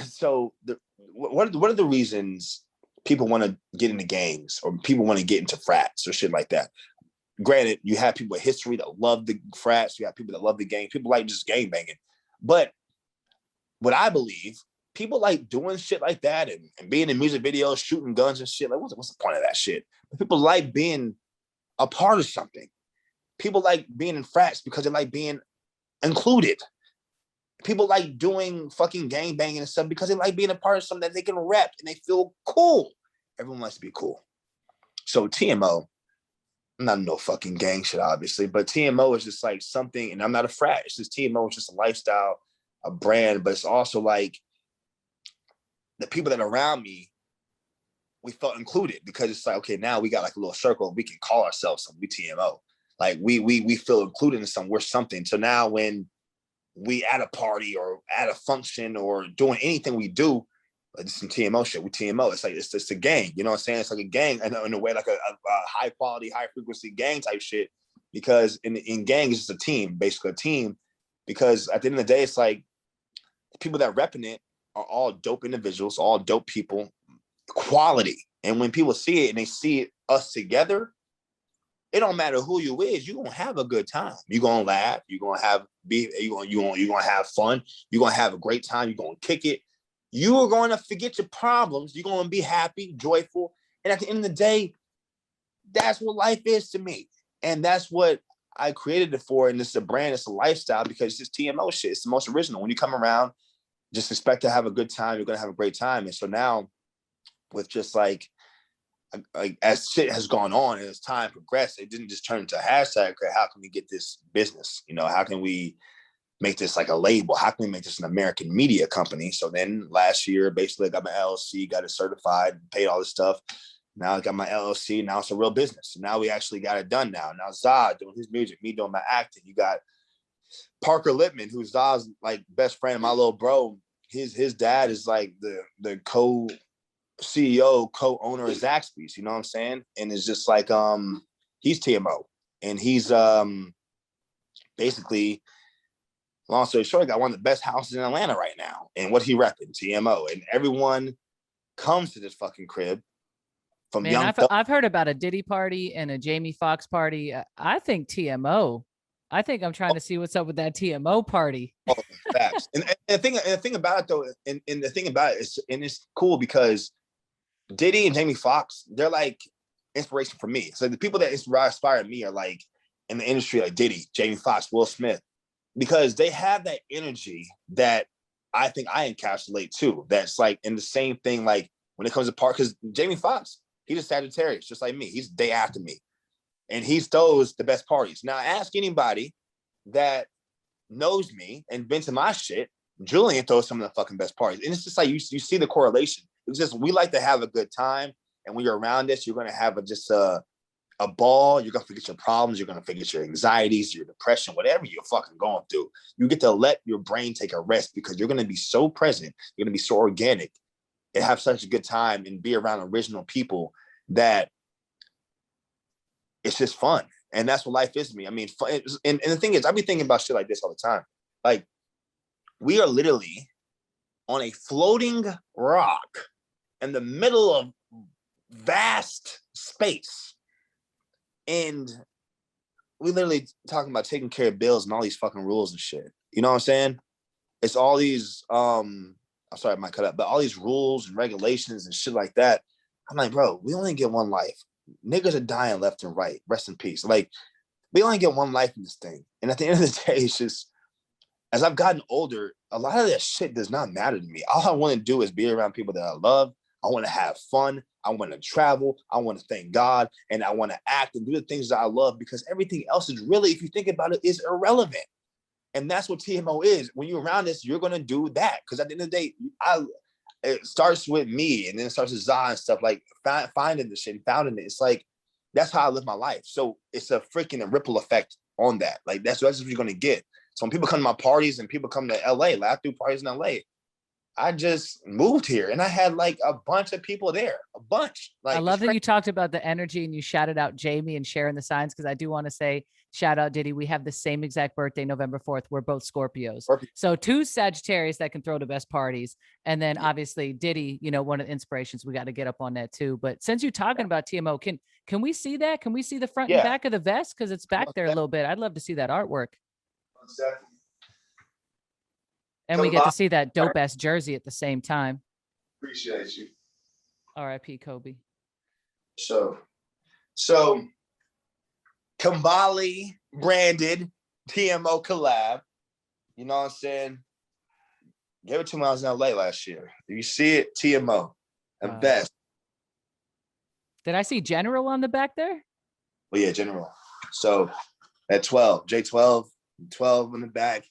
so what are the reasons people want to get into gangs or people want to get into frats or shit like that? Granted, you have people with history that love the frats, you have people that love the gang, people like just gang banging. But what I believe, people like doing shit like that and being in music videos, shooting guns and shit. Like, what's the point of that shit? But people like being a part of something. People like being in frats because they like being included. People like doing fucking gang banging and stuff because they like being a part of something that they can rep and they feel cool. Everyone wants to be cool. So TMO, I'm not no fucking gang shit, obviously, but TMO is just like something, and I'm not a frat. It's just TMO is just a lifestyle, a brand, but it's also like the people that are around me, we felt included because it's like, okay, now we got like a little circle. We can call ourselves something. We TMO. Like we feel included in something. We're something. So now when we at a party or at a function or doing anything we do, like some TMO shit. We TMO. It's like it's a gang. You know what I'm saying? It's like a gang in a way, like a high quality, high frequency gang type shit. Because in gang it's just a team, basically a team. Because at the end of the day, it's like the people that repping it are all dope individuals, all dope people, quality. And when people see it and they see us together, it don't matter who you is, you're gonna have a good time. You're gonna laugh, you're gonna have fun, you're gonna have a great time, you're gonna kick it. You are going to forget your problems. You're going to be happy, joyful. And at the end of the day, that's what life is to me. And that's what I created it for. And it's a brand, it's a lifestyle because it's just TMO shit. It's the most original. When you come around, just expect to have a good time. You're going to have a great time. And so now with just like as shit has gone on and as time progressed, it didn't just turn into a hashtag. Okay, how can we get this business? You know, how can we make this like a label? How can we make this an American media company? So then last year, basically I got my LLC, got it certified, paid all this stuff. Now I got my LLC. Now it's a real business. So now we actually got it done now. Now Zah doing his music, me doing my acting. You got Parker Lippman, who's Zah's like best friend, my little bro. His dad is like the co-CEO, co-owner of Zaxby's, you know what I'm saying? And it's just like he's TMO. And he's basically, long story short, got one of the best houses in Atlanta right now. And what he repping, TMO. And everyone comes to this fucking crib from Man, I've heard about a Diddy party and a Jamie Foxx party. I think TMO. I think I'm trying to see what's up with that TMO party. Oh, facts. And the thing about it though, and the thing about it is, and it's cool because Diddy and Jamie Foxx, they're like inspiration for me. So the people that inspire me are like in the industry, like Diddy, Jamie Foxx, Will Smith. Because they have that energy that I think I encapsulate too. That's like in the same thing, like when it comes to part, because Jamie Foxx, he's a Sagittarius, just like me. He's the day after me. And he throws the best parties. Now, ask anybody that knows me and been to my shit, Julian throws some of the fucking best parties. And it's just like, you see the correlation. It's just, we like to have a good time. And when you're around us, you're going to have a ball. You're going to forget your problems. You're going to forget your anxieties, your depression, whatever you're fucking going through. You get to let your brain take a rest because you're going to be so present. You're going to be so organic and have such a good time and be around original people that it's just fun. And that's what life is to me. I mean, fun, and the thing is, I be thinking about shit like this all the time. Like, we are literally on a floating rock in the middle of vast space. And we literally talking about taking care of bills and all these fucking rules and shit. You know what I'm saying? It's all these, I'm sorry, I might cut up, but all these rules and regulations and shit like that. I'm like, bro, we only get one life. Niggas are dying left and right. Rest in peace. Like, we only get one life in this thing. And at the end of the day, it's just, as I've gotten older, a lot of that shit does not matter to me. All I want to do is be around people that I love. I want to have fun. I want to travel. I want to thank God. And I want to act and do the things that I love, because everything else is really, if you think about it, is irrelevant. And that's what TMO is. When you're around us, you're going to do that. Because at the end of the day, it starts with me, and then it starts with Zah and stuff, like finding the shit and founding it. It's like, that's how I live my life. So it's a freaking ripple effect on that. Like, that's what you're going to get. So when people come to my parties and people come to LA, like I threw parties in LA, I just moved here and I had like a bunch of people there, a bunch. Like, I love that you talked about the energy and you shouted out Jamie and sharing the signs, because I do want to say, shout out Diddy. We have the same exact birthday, November 4th. We're both Scorpios. Perfect. So 2 Sagittarius that can throw the best parties. And then obviously Diddy, you know, one of the inspirations, we got to get up on that too. But since you're talking about TMO, can we see that? Can we see the front and back of the vest? Because it's back there a little bit. I'd love to see that artwork. And we get to see that dope ass jersey at the same time. Appreciate you. R.I.P. Kobe. So Kambali branded TMO collab. You know what I'm saying? Gave it to me when I was in LA last year. If you see it, TMO. The best. Did I see General on the back there? Well, yeah, General. So at 12, J12, 12 in the back.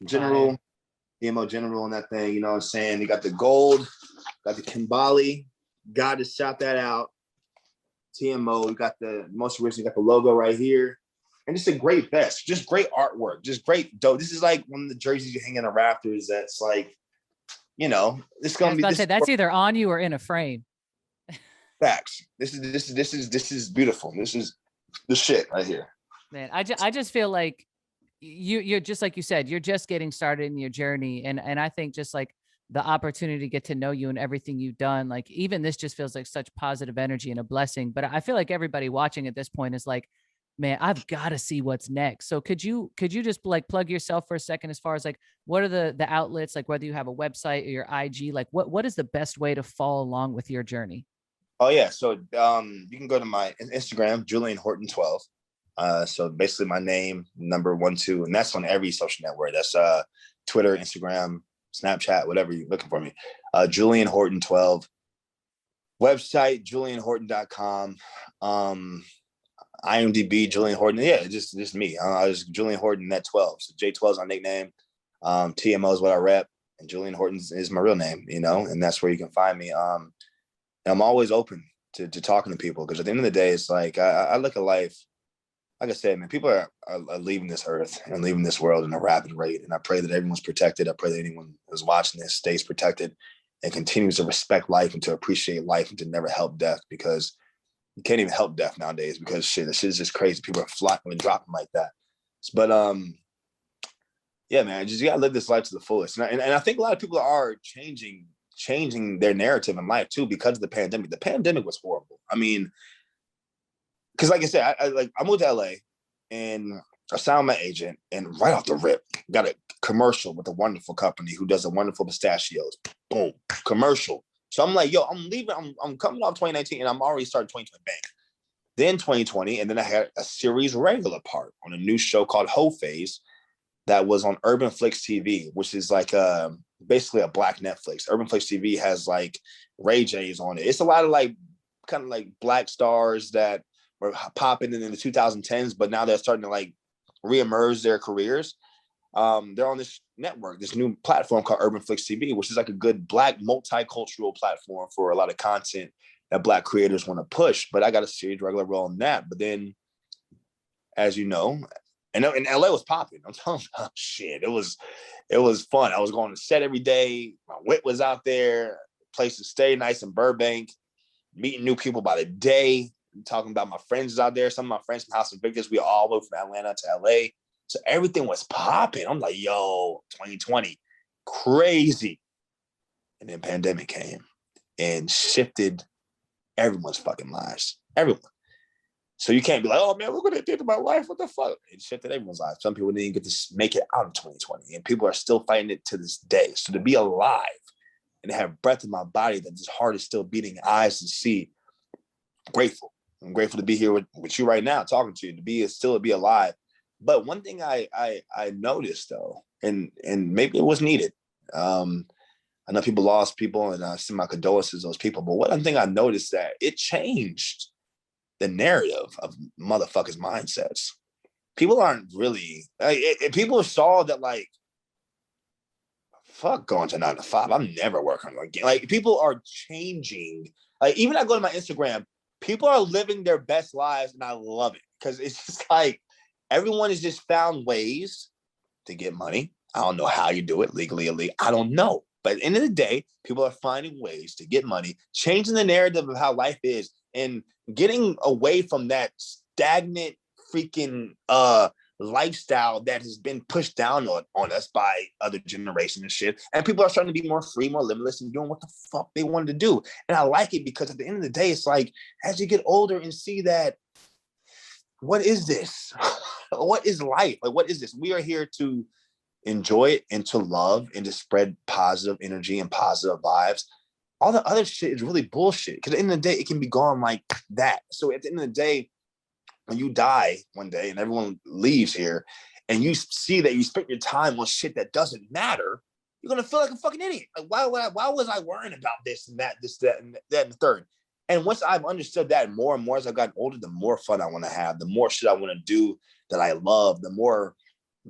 General, TMO General on that thing, you know what I'm saying? You got the gold, got the Kambali. God to shout that out. TMO, you got the most original, you got the logo right here. And just a great vest, just great artwork, just great dope. This is like one of the jerseys you hang in the rafters that's like, you know, it's gonna be this. That's either on you or in a frame. Facts. This is beautiful. This is the shit right here. Man, I just feel like you're just like you said, you're just getting started in your journey. And I think just like the opportunity to get to know you and everything you've done, like even this just feels like such positive energy and a blessing. But I feel like everybody watching at this point is like, man, I've got to see what's next. So could you just like plug yourself for a second, as far as like, what are the outlets, like whether you have a website or your IG, like what is the best way to follow along with your journey? Oh yeah. So you can go to my Instagram, Julian Horton 12. So basically my name, number 12, and that's on every social network. That's Twitter, Instagram, Snapchat, whatever you're looking for me. Julian Horton 12. Website, julianhorton.com. IMDb, Julian Horton. Yeah, just me. I was Julian Horton, that 12. So J12 is my nickname. TMO is what I rep, and Julian Horton is my real name, you know, and that's where you can find me. And I'm always open to talking to people, because at the end of the day, it's like I look at life. Like I said, man, people are leaving this earth and leaving this world in a rapid rate. And I pray that everyone's protected. I pray that anyone who's watching this stays protected and continues to respect life and to appreciate life and to never help death, because you can't even help death nowadays, because this shit is just crazy. People are flying and dropping like that. But yeah, man, you gotta live this life to the fullest. And I think a lot of people are changing their narrative in life too, because of the pandemic. The pandemic was horrible. I mean, because like I said, I moved to LA and I signed my agent, and right off the rip, got a commercial with a wonderful company who does a wonderful pistachios. Boom, commercial. So I'm like, yo, I'm leaving. I'm coming off 2019 and I'm already starting 2020 bang. Then 2020, and then I had a series regular part on a new show called Ho Phase. that was on Urban Flix TV, which is like basically a black Netflix. Urban Flix TV has like Ray J's on it. It's a lot of like kind of like black stars that were popping in the 2010s, but now they're starting to like reemerge their careers. They're on this network, this new platform called Urban Flix TV, which is like a good black multicultural platform for a lot of content that black creators want to push. But I got a series regular role in that. But then, as you know, and LA was popping. I'm telling you, oh, shit, it was fun. I was going to set every day. My wit was out there, place to stay, nice in Burbank, meeting new people by the day. I'm talking about my friends out there. Some of my friends from House of Victors, we all moved from Atlanta to LA. So everything was popping. I'm like, yo, 2020, crazy. And then pandemic came and shifted everyone's fucking lives. Everyone. So you can't be like, oh man, we're going to think about life. What the fuck? It shifted everyone's lives. Some people didn't get to make it out of 2020. And people are still fighting it to this day. So to be alive and to have breath in my body that this heart is still beating, eyes to see, grateful. I'm grateful to be here with you right now, talking to you, to be alive. But one thing I noticed though, and maybe it was needed. I know people lost people, and I send my condolences to those people. But one thing I noticed that it changed the narrative of motherfuckers' mindsets. People aren't really people saw that like, fuck going to 9 to 5. I'm never working again. Like people are changing. Like even I go to my Instagram, people are living their best lives, and I love it because it's just like everyone has just found ways to get money. I don't know how you do it legally, illegally. I don't know. But at the end of the day, people are finding ways to get money, changing the narrative of how life is, and getting away from that stagnant freaking lifestyle that has been pushed down on us by other generations and shit. And people are starting to be more free, more limitless, and doing what the fuck they wanted to do. And I like it because at the end of the day, it's like, as you get older and see that, what is this? What is life? Like, what is this? We are here to enjoy it and to love and to spread positive energy and positive vibes. All the other shit is really bullshit. Because at the end of the day, it can be gone like that. So at the end of the day, when you die one day and everyone leaves here and you see that you spent your time on shit that doesn't matter, you're going to feel like a fucking idiot. Like, why was I worrying about this and that, and the third? And once I've understood that more and more as I've gotten older, the more fun I want to have, the more shit I want to do that I love, the more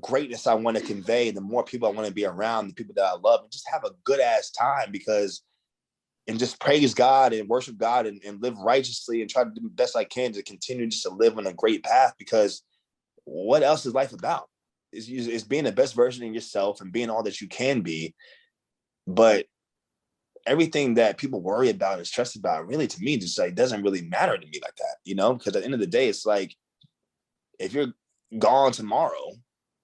greatness I want to convey, the more people I want to be around, the people that I love, and just have a good ass time and just praise God and worship God and live righteously and try to do the best I can to continue just to live on a great path, because what else is life about? Is being the best version of yourself and being all that you can be. But everything that people worry about and stress about really, to me, just like doesn't really matter to me like that, because at the end of the day, it's like, if you're gone tomorrow,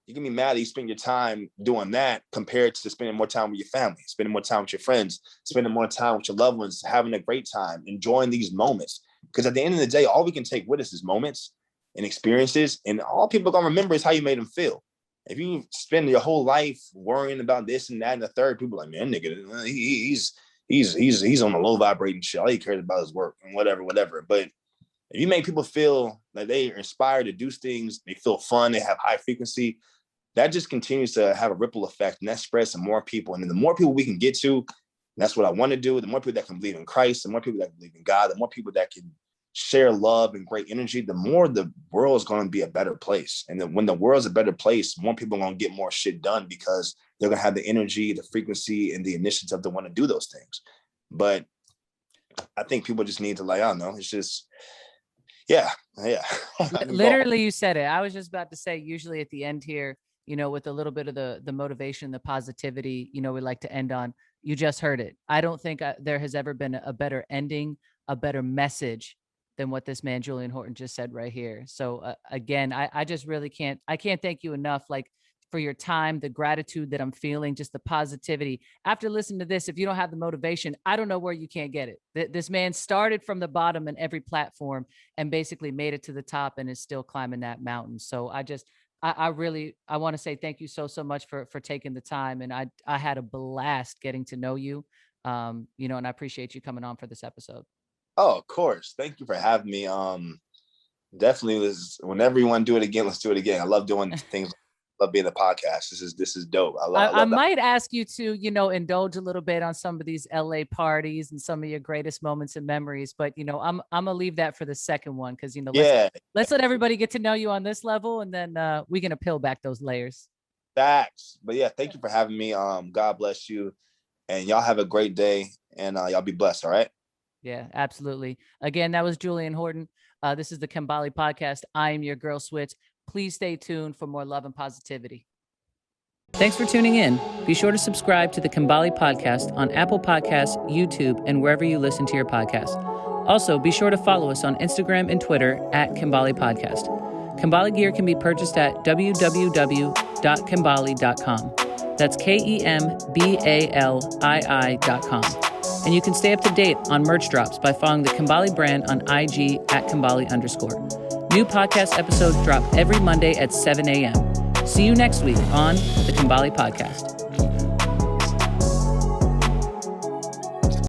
you can be mad that you spend your time doing that compared to spending more time with your family, spending more time with your friends, spending more time with your loved ones, having a great time, enjoying these moments. Because at the end of the day, all we can take with us is moments and experiences, and all people are gonna remember is how you made them feel. If you spend your whole life worrying about this and that and the third, people are like, man, nigga, he's on a low vibrating shit. All he cares about is work and whatever. But if you make people feel like they are inspired to do things, they feel fun, they have high frequency, that just continues to have a ripple effect, and that spreads to more people. And then the more people we can get to, that's what I want to do. The more people that can believe in Christ, the more people that can believe in God, the more people that can share love and great energy, the more the world is going to be a better place. And then when the world's a better place, more people are going to get more shit done because they're going to have the energy, the frequency, and the initiative to want to do those things. But I think people just need to, like, I don't know, it's just, yeah. Literally, you said it. I was just about to say, usually at the end here, with a little bit of the motivation, the positivity, we like to end on, you just heard it. I don't think there has ever been a better ending, a better message than what this man, Julian Horton, just said right here. So again, I just really can't thank you enough, like, for your time, the gratitude that I'm feeling, just the positivity. After listening to this, if you don't have the motivation, I don't know where you can't get it. This man started from the bottom in every platform and basically made it to the top and is still climbing that mountain. So I want to say thank you so much for taking the time. And I had a blast getting to know you, and I appreciate you coming on for this episode. Oh, of course. Thank you for having me. Definitely whenever you want to do it again, let's do it again. I love doing things love being the podcast. This is dope. I love I might ask you to, indulge a little bit on some of these LA parties and some of your greatest moments and memories. But, I'm gonna leave that for the second one because, let's let everybody get to know you on this level, and then we're gonna peel back those layers. Facts. But yeah, thank you for having me. God bless you, and y'all have a great day, and y'all be blessed. All right. Yeah, absolutely. Again, that was Julian Horton. This is the Kambali Podcast. I am your girl Switz. Please stay tuned for more love and positivity. Thanks for tuning in. Be sure to subscribe to the Kambali Podcast on Apple Podcasts, YouTube, and wherever you listen to your podcast. Also, be sure to follow us on Instagram and Twitter at Kambali Podcast. Kambali gear can be purchased at www.kambali.com. That's KEMBALII.com. And you can stay up to date on merch drops by following the Kambali brand on IG at Kambali_. New podcast episodes drop every Monday at 7 a.m. See you next week on the Kambali Podcast.